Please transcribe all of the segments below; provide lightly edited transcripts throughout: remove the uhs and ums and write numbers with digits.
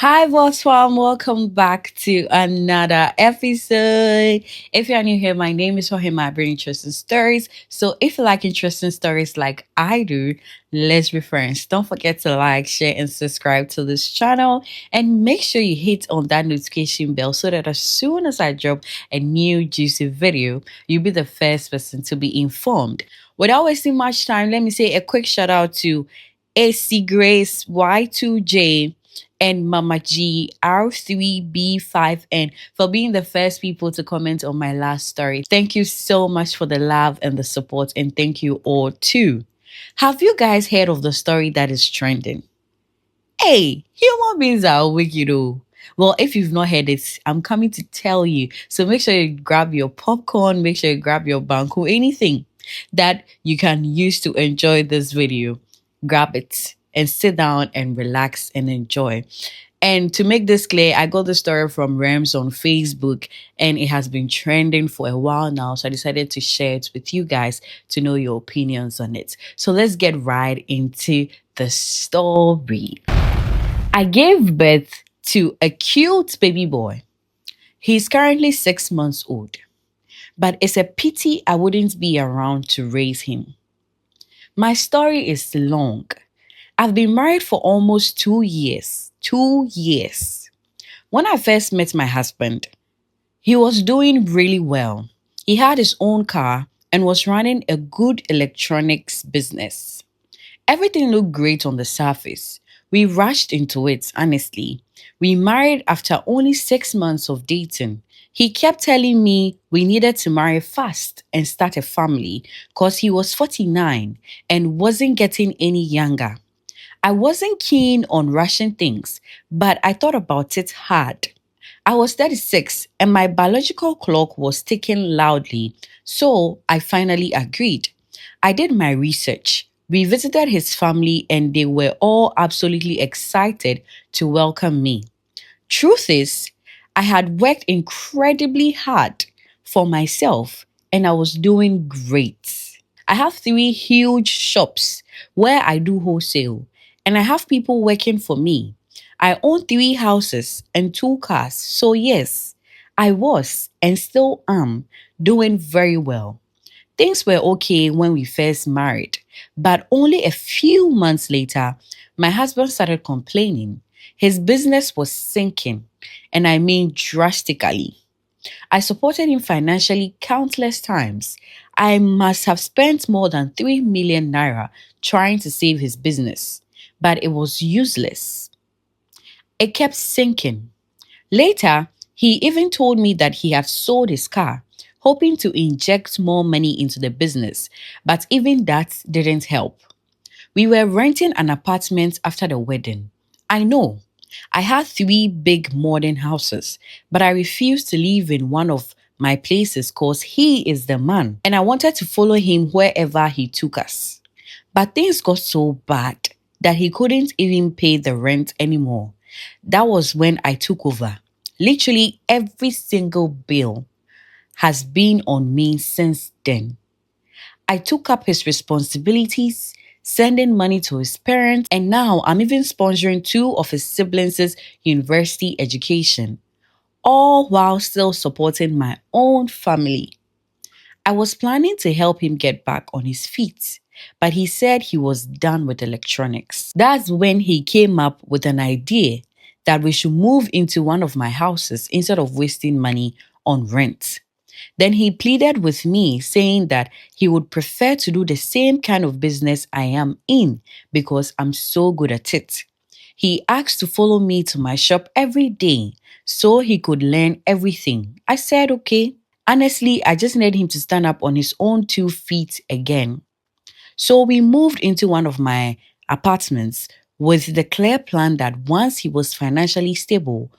Hi, boss fam. Welcome back to another episode. If you're new here, my name is Wahima. I bring interesting stories. So, if you like interesting stories like I do, let's be friends. Don't forget to like, share, and subscribe to this channel. And make sure you hit on that notification bell so that as soon as I drop a new juicy video, you'll be the first person to be informed. Without wasting much time, let me say a quick shout out to AC Grace Y2J and Mama G R3B5N for being the first people to comment on my last story. Thank you so much for the love and the support, and thank you all too. Have you guys heard of the story that is trending? Hey, human beings are wicked, oh. Well, if you've not heard it, I'm coming to tell you. So make sure you grab your popcorn, make sure you grab your banku, anything that you can use to enjoy this video. Grab it and sit down and relax and enjoy. And to make this clear, I got the story from Rams on Facebook and it has been trending for a while now. So I decided to share it with you guys to know your opinions on it. So let's get right into the story. I gave birth to a cute baby boy. He's currently 6 months old, but it's a pity I wouldn't be around to raise him. My story is long. I've been married for almost 2 years. 2 years. When I first met my husband, he was doing really well. He had his own car and was running a good electronics business. Everything looked great on the surface. We rushed into it, honestly. We married after only 6 months of dating. He kept telling me we needed to marry fast and start a family because he was 49 and wasn't getting any younger. I wasn't keen on rushing things, but I thought about it hard. I was 36 and my biological clock was ticking loudly, so I finally agreed. I did my research. We visited his family and they were all absolutely excited to welcome me. Truth is, I had worked incredibly hard for myself and I was doing great. I have three huge shops where I do wholesale and I have people working for me. I own three houses and two cars. So, yes, I was and still am doing very well. Things were okay when we first married, but only a few months later, my husband started complaining. His business was sinking, and I mean drastically. I supported him financially countless times. I must have spent more than 3 million naira trying to save his business, but it was useless. It kept sinking. Later, he even told me that he had sold his car, hoping to inject more money into the business, but even that didn't help. We were renting an apartment after the wedding. I know. I had three big modern houses, but I refused to live in one of my places because he is the man, and I wanted to follow him wherever he took us. But things got so bad that he couldn't even pay the rent anymore. That was when I took over. Literally every single bill has been on me since then. I took up his responsibilities, sending money to his parents, and now I'm even sponsoring two of his siblings' university education, all while still supporting my own family. I was planning to help him get back on his feet, but he said he was done with electronics. That's when he came up with an idea that we should move into one of my houses instead of wasting money on rent. Then he pleaded with me, saying that he would prefer to do the same kind of business I am in because I'm so good at it. He asked to follow me to my shop every day so he could learn everything. I said, okay. Honestly, I just needed him to stand up on his own 2 feet again. So we moved into one of my apartments with the clear plan that once he was financially stable,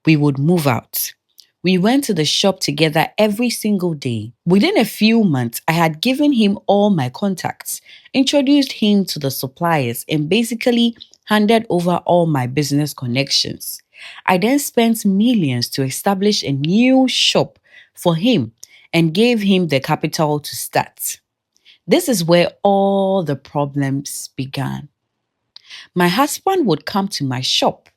we would move out. We went to the shop together every single day. Within a few months, I had given him all my contacts, introduced him to the suppliers, and basically handed over all my business connections. I then spent millions to establish a new shop for him and gave him the capital to start. This is where all the problems began. My husband would come to my shop,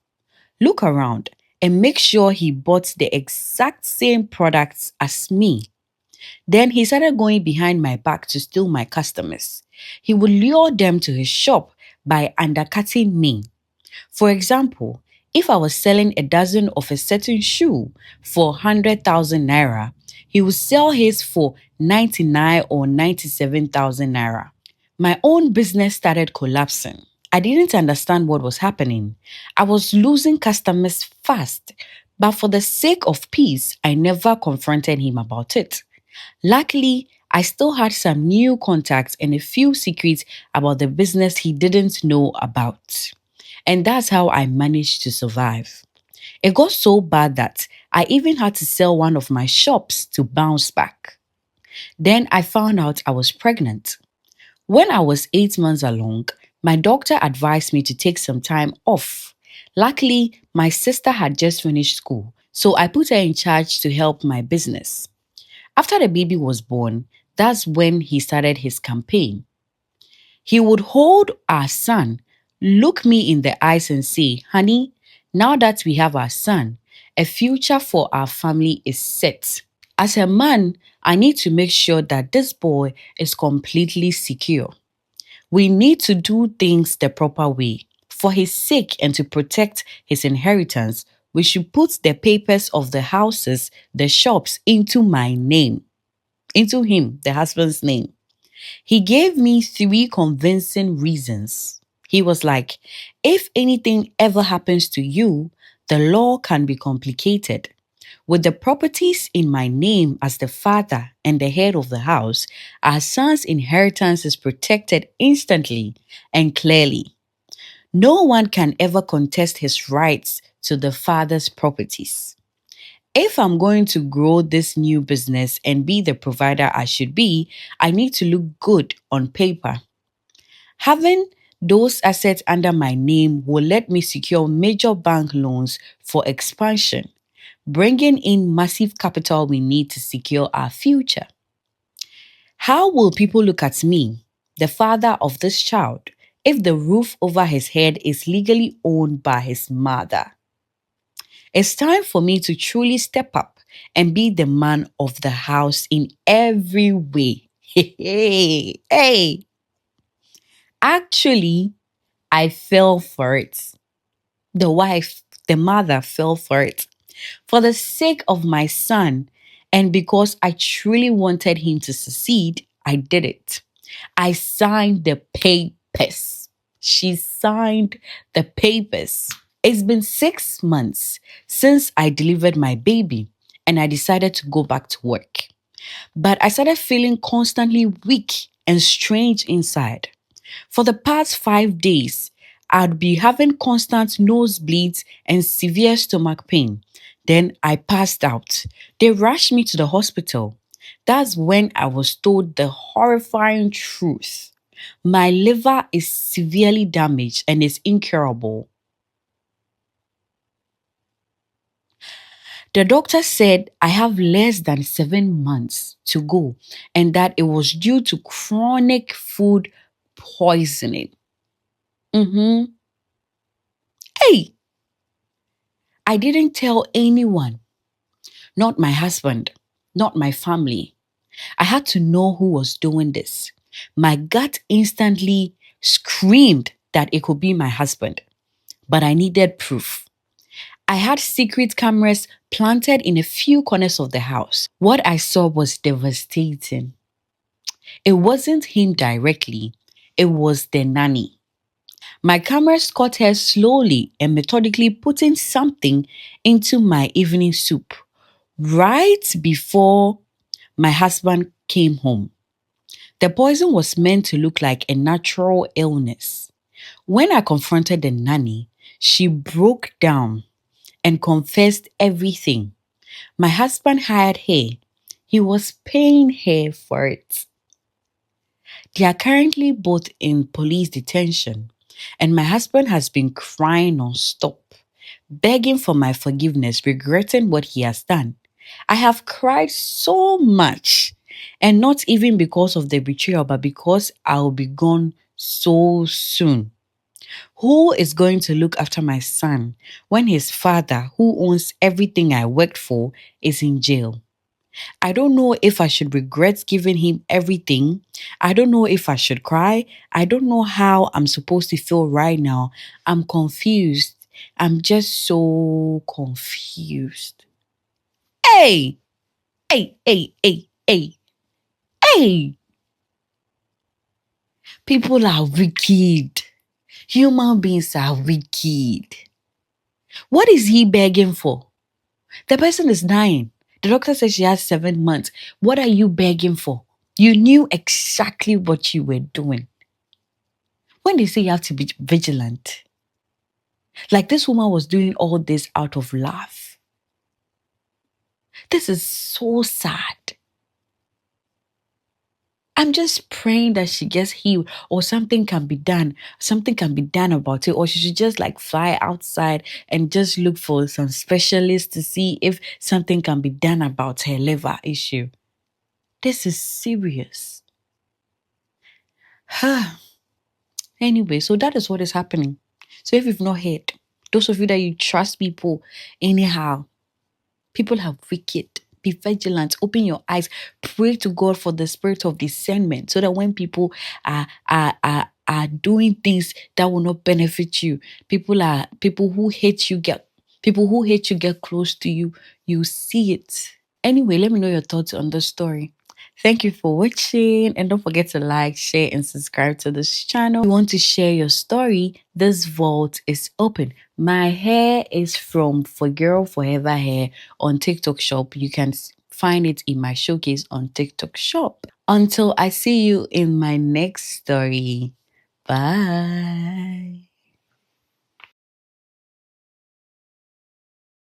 look around, and make sure he bought the exact same products as me. Then he started going behind my back to steal my customers. He would lure them to his shop by undercutting me. For example, if I was selling a dozen of a certain shoe for 100,000 naira, he would sell his for 99 or 97,000 naira. My own business started collapsing. I didn't understand what was happening. I was losing customers fast, but for the sake of peace, I never confronted him about it. Luckily, I still had some new contacts and a few secrets about the business he didn't know about. And that's how I managed to survive. It got so bad that I even had to sell one of my shops to bounce back. Then I found out I was pregnant. When I was 8 months along, my doctor advised me to take some time off. Luckily, my sister had just finished school, so I put her in charge to help my business. After the baby was born, that's when he started his campaign. He would hold our son, look me in the eyes, and say, "Honey, now that we have our son, a future for our family is set. As a man, I need to make sure that this boy is completely secure. We need to do things the proper way. For his sake and to protect his inheritance, we should put the papers of the houses, the shops into my name, into him, the husband's name." He gave me three convincing reasons. He was like, "If anything ever happens to you, the law can be complicated. With the properties in my name as the father and the head of the house, our son's inheritance is protected instantly and clearly. No one can ever contest his rights to the father's properties. If I'm going to grow this new business and be the provider I should be, I need to look good on paper. Having those assets under my name will let me secure major bank loans for expansion, bringing in massive capital we need to secure our future. How will people look at me, the father of this child, if the roof over his head is legally owned by his mother? It's time for me to truly step up and be the man of the house in every way." Hey, hey. Actually, I fell for it. The wife, the mother fell for it. For the sake of my son, and because I truly wanted him to succeed, I did it. I signed the papers. She signed the papers. It's been 6 months since I delivered my baby and I decided to go back to work. But I started feeling constantly weak and strange inside. For the past 5 days, I'd be having constant nosebleeds and severe stomach pain. Then I passed out. They rushed me to the hospital. That's when I was told the horrifying truth. My liver is severely damaged and is incurable. The doctor said I have less than 7 months to go and that it was due to chronic food poisoning. Mm-hmm. Hey, I didn't tell anyone, not my husband, not my family. I had to know who was doing this. My gut instantly screamed that it could be my husband, but I needed proof. I had secret cameras planted in a few corners of the house. What I saw was devastating. It wasn't him directly, it was the nanny. My cameras caught her slowly and methodically putting something into my evening soup right before my husband came home. The poison was meant to look like a natural illness. When I confronted the nanny, she broke down and confessed everything. My husband hired her. He was paying her for it. They are currently both in police detention, and my husband has been crying non-stop, begging for my forgiveness, regretting what he has done. I have cried so much, and not even because of the betrayal, but because I'll be gone so soon. Who is going to look after my son when his father, who owns everything I worked for, is in jail? I don't know if I should regret giving him everything. I don't know if I should cry. I don't know how I'm supposed to feel right now. I'm confused. I'm just so confused. Hey, hey. Hey, people are wicked. Human beings are wicked. What is he begging for? The person is dying. The doctor says she has 7 months. What are you begging for? You knew exactly what you were doing. When they say you have to be vigilant, like this woman was doing all this out of love. This is so sad. I'm just praying that she gets healed or something can be done. Something can be done about it. Or she should just like fly outside and just look for some specialists to see if something can be done about her liver issue. This is serious. Anyway, so that is what is happening. So if you've not heard, those of you that you trust people anyhow, people are wicked. Be vigilant. Open your eyes. Pray to God for the spirit of discernment, so that when people are doing things that will not benefit you, people who hate you get close to you. You see it. Anyway, let me know your thoughts on the story. Thank you for watching, and don't forget to like, share, and subscribe to this channel. If you want to share your story, this vault is open. My hair is from For Girl Forever Hair on TikTok shop. You can find it in my showcase on TikTok shop. Until I see you in my next story. Bye.